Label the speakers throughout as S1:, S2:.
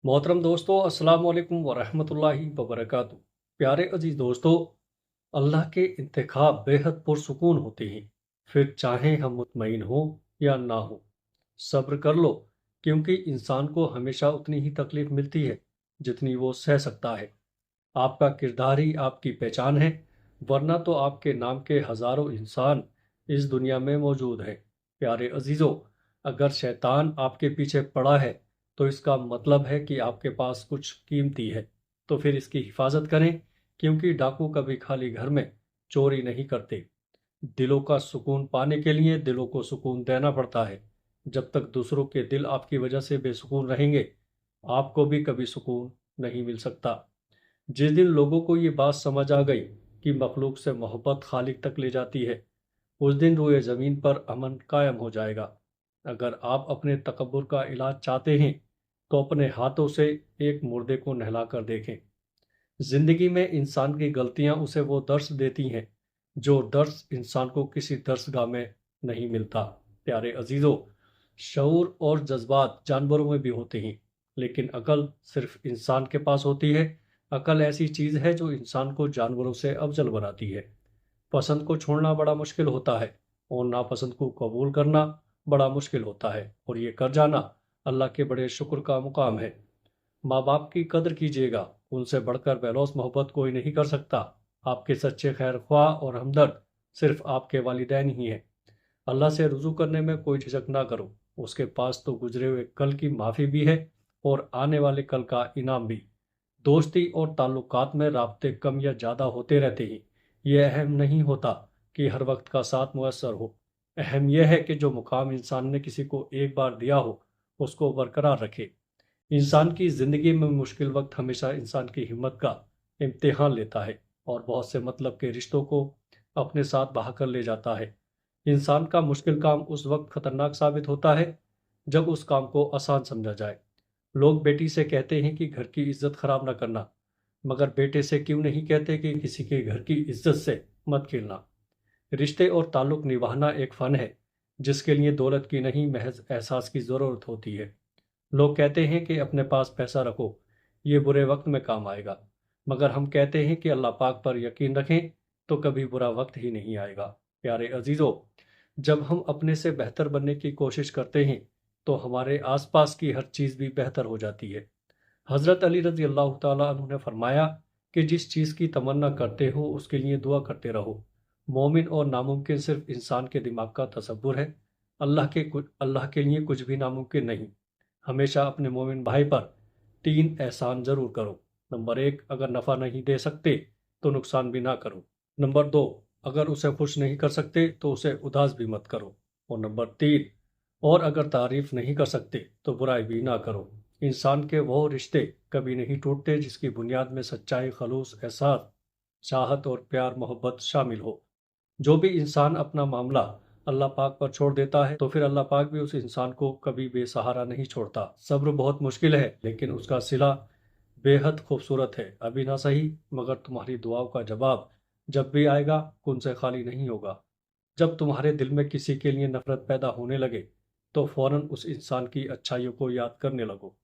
S1: मोहतरम दोस्तों, अस्सलाम वालेकुम वरहमतुल्लाहि वबरकातुहू। प्यारे अजीज दोस्तों, अल्लाह के इंतखाब बेहद पुरसुकून होते हैं। फिर चाहे हम मुतमईन हो या ना हो, सब्र कर लो, क्योंकि इंसान को हमेशा उतनी ही तकलीफ मिलती है जितनी वो सह सकता है। आपका किरदार ही आपकी पहचान है, वरना तो आपके नाम के हजारों इंसान इस दुनिया में मौजूद हैं। प्यारे अजीजों, अगर शैतान आपके पीछे पड़ा है तो इसका मतलब है कि आपके पास कुछ कीमती है। तो फिर इसकी हिफाजत करें, क्योंकि डाकू कभी खाली घर में चोरी नहीं करते। दिलों का सुकून पाने के लिए दिलों को सुकून देना पड़ता है। जब तक दूसरों के दिल आपकी वजह से बेसुकून रहेंगे, आपको भी कभी सुकून नहीं मिल सकता। जिस दिन लोगों को ये बात समझ आ गई कि मखलूक से मोहब्बत खालिक तक ले जाती है, उस दिन रोए ज़मीन पर अमन कायम हो जाएगा। अगर आप अपने तकब्बुर का इलाज चाहते हैं, तो अपने हाथों से एक मुर्दे को नहला कर देखें। जिंदगी में इंसान की गलतियां उसे वो दर्स देती हैं जो दर्स इंसान को किसी दर्सगाह में नहीं मिलता। प्यारे अजीजों, शऊर और जज्बात जानवरों में भी होते हैं, लेकिन अकल सिर्फ इंसान के पास होती है। अकल ऐसी चीज है जो इंसान को जानवरों से अफजल बनाती है। पसंद को छोड़ना बड़ा मुश्किल होता है, और नापसंद को कबूल करना बड़ा मुश्किल होता है, और ये कर जाना अल्लाह के बड़े शुक्र का मुकाम है। माँ बाप की कदर कीजिएगा, उनसे बढ़कर बेलौस मोहब्बत कोई नहीं कर सकता। आपके सच्चे खैर ख्वाह और हमदर्द सिर्फ आपके वालिदैन ही हैं। अल्लाह से रुजू करने में कोई झिझक ना करो, उसके पास तो गुजरे हुए कल की माफ़ी भी है और आने वाले कल का इनाम भी। दोस्ती और ताल्लुकात में राब्ते कम या ज़्यादा होते रहते हैं। ये अहम नहीं होता कि हर वक्त का साथ मुयस्सर हो। अहम यह है कि जो मुकाम इंसान ने किसी को एक बार दिया हो, उसको बरकरार रखे। इंसान की ज़िंदगी में मुश्किल वक्त हमेशा इंसान की हिम्मत का इम्तिहान लेता है, और बहुत से मतलब के रिश्तों को अपने साथ बहा कर ले जाता है। इंसान का मुश्किल काम उस वक्त खतरनाक साबित होता है जब उस काम को आसान समझा जाए। लोग बेटी से कहते हैं कि घर की इज्जत खराब ना करना, मगर बेटे से क्यों नहीं कहते कि किसी के घर की इज्जत से मत खेलना। रिश्ते और ताल्लुक निभाना एक फ़न है, जिसके लिए दौलत की नहीं, महज एहसास की ज़रूरत होती है। लोग कहते हैं कि अपने पास पैसा रखो, ये बुरे वक्त में काम आएगा, मगर हम कहते हैं कि अल्लाह पाक पर यकीन रखें तो कभी बुरा वक्त ही नहीं आएगा। प्यारे अजीज़ों, जब हम अपने से बेहतर बनने की कोशिश करते हैं, तो हमारे आसपास की हर चीज़ भी बेहतर हो जाती है। हज़रत अली रज़ी अल्लाह ताला अन्हु ने फरमाया कि जिस चीज़ की तमन्ना करते हो उसके लिए दुआ करते रहो। मोमिन और नामुमकिन सिर्फ इंसान के दिमाग का तसव्वुर है। अल्लाह के लिए कुछ भी नामुमकिन नहीं। हमेशा अपने मोमिन भाई पर 3 एहसान ज़रूर करो। नंबर 1, अगर नफ़ा नहीं दे सकते तो नुकसान भी ना करो। नंबर 2, अगर उसे खुश नहीं कर सकते तो उसे उदास भी मत करो। और नंबर 3, और अगर तारीफ नहीं कर सकते तो बुराई भी ना करो। इंसान के वो रिश्ते कभी नहीं टूटते जिसकी बुनियाद में सच्चाई, खलूस, एहसास, चाहत और प्यार मोहब्बत शामिल हो। जो भी इंसान अपना मामला अल्लाह पाक पर छोड़ देता है, तो फिर अल्लाह पाक भी उस इंसान को कभी बेसहारा नहीं छोड़ता। सब्र बहुत मुश्किल है, लेकिन उसका सिला बेहद खूबसूरत है। अभी ना सही, मगर तुम्हारी दुआओं का जवाब जब भी आएगा, कुन से खाली नहीं होगा। जब तुम्हारे दिल में किसी के लिए नफरत पैदा होने लगे, तो फौरन उस इंसान की अच्छाइयों को याद करने लगो।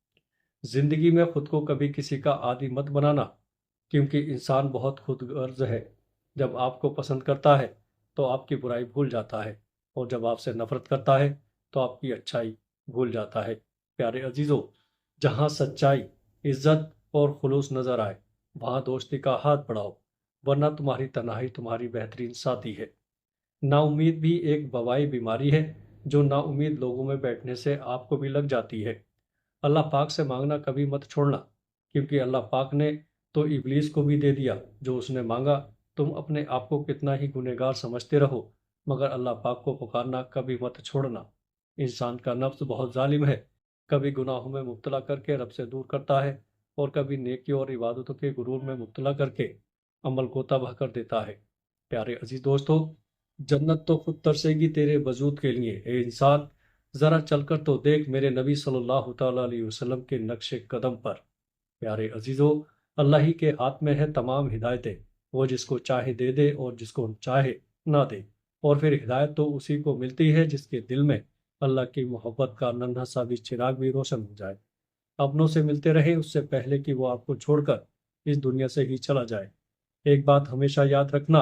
S1: जिंदगी में खुद को कभी किसी का आदी मत बनाना, क्योंकि इंसान बहुत खुदगर्ज है। जब आपको पसंद करता है तो आपकी बुराई भूल जाता है, और जब आपसे नफरत करता है तो आपकी अच्छाई भूल जाता है। प्यारे अजीजों, जहाँ सच्चाई, इज्जत और खुलूस नजर आए, वहाँ दोस्ती का हाथ बढ़ाओ, वरना तुम्हारी तन्हाई तुम्हारी बेहतरीन साथी है। नाउम्मीद भी एक वबाई बीमारी है, जो नाउम्मीद लोगों में बैठने से आपको भी लग जाती है। अल्लाह पाक से मांगना कभी मत छोड़ना, क्योंकि अल्लाह पाक ने तो इबलीस को भी दे दिया जो उसने मांगा। तुम अपने आप को कितना ही गुनहगार समझते रहो, मगर अल्लाह पाक को पुकारना कभी मत छोड़ना। इंसान का नफ्स बहुत जालिम है, कभी गुनाहों में मुब्तला करके रब से दूर करता है, और कभी नेकी और इबादतों के गुरूर में मुब्तला करके अमल को तबाह कर देता है। प्यारे अजीज दोस्तों, जन्नत तो खुद तरसेगी तेरे वजूद के लिए। ए इंसान, जरा चलकर तो देख मेरे नबी सल्लल्लाहु ताला अलैहि वसल्लम के नक्शे कदम पर। प्यारे अजीजों, अल्लाह ही के हाथ में है तमाम हिदायतें। वो जिसको चाहे दे दे और जिसको चाहे ना दे। और फिर हिदायत तो उसी को मिलती है जिसके दिल में अल्लाह की मोहब्बत का नन्हा सा भी चिराग भी रोशन हो जाए। अपनों से मिलते रहे उससे पहले कि वो आपको छोड़कर इस दुनिया से ही चला जाए। एक बात हमेशा याद रखना,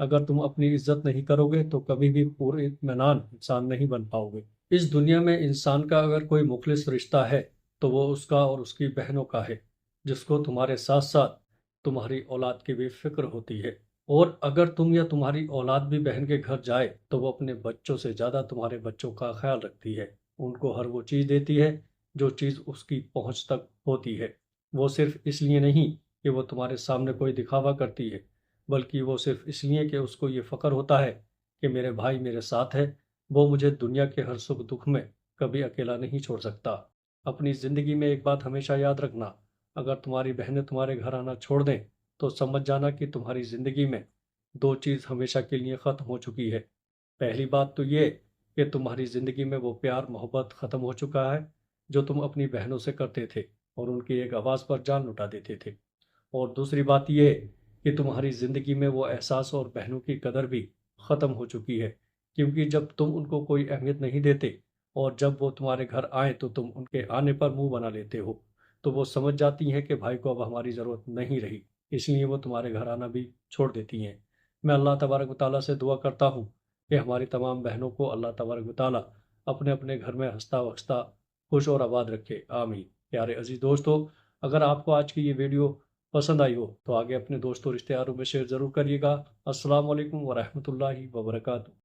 S1: अगर तुम अपनी इज्जत नहीं करोगे तो कभी भी पूरे इत्मीनान इंसान नहीं बन पाओगे। इस दुनिया में इंसान का अगर कोई मुखलिस रिश्ता है तो वो उसका और उसकी बहनों का है, जिसको तुम्हारे साथ साथ तुम्हारी औलाद की भी फिक्र होती है। और अगर तुम या तुम्हारी औलाद भी बहन के घर जाए तो वो अपने बच्चों से ज़्यादा तुम्हारे बच्चों का ख्याल रखती है। उनको हर वो चीज़ देती है जो चीज़ उसकी पहुंच तक होती है। वो सिर्फ इसलिए नहीं कि वो तुम्हारे सामने कोई दिखावा करती है, बल्कि वो सिर्फ इसलिए कि उसको ये फ़क्र होता है कि मेरे भाई मेरे साथ है, वो मुझे दुनिया के हर सुख दुख में कभी अकेला नहीं छोड़ सकता। अपनी ज़िंदगी में एक बात हमेशा याद रखना, अगर तुम्हारी बहनें तुम्हारे घर आना छोड़ दें तो समझ जाना कि तुम्हारी ज़िंदगी में दो चीज़ हमेशा के लिए ख़त्म हो चुकी है। पहली बात तो ये कि तुम्हारी ज़िंदगी में वो प्यार मोहब्बत ख़त्म हो चुका है जो तुम अपनी बहनों से करते थे और उनकी एक आवाज़ पर जान लुटा देते थे। और दूसरी बात ये कि तुम्हारी ज़िंदगी में वो एहसास और बहनों की कदर भी ख़त्म हो चुकी है, क्योंकि जब तुम उनको कोई अहमियत नहीं देते और जब वो तुम्हारे घर आए तो तुम उनके आने पर मुंह बना लेते हो, तो वो समझ जाती हैं कि भाई को अब हमारी ज़रूरत नहीं रही, इसलिए वो तुम्हारे घर आना भी छोड़ देती हैं। मैं अल्लाह तबारक व तआला से दुआ करता हूँ कि हमारी तमाम बहनों को अल्लाह तबारक व तआला अपने अपने घर में हंसता वक्सता खुश और आबाद रखे, आमीन। प्यारे अजीज दोस्तों, अगर आपको आज की ये वीडियो पसंद आई हो तो आगे अपने दोस्तों रिश्तेदारों में शेयर ज़रूर करिएगा। अस्सलाम वालेकुम वरहमतुल्लाहि वबरकातुहू।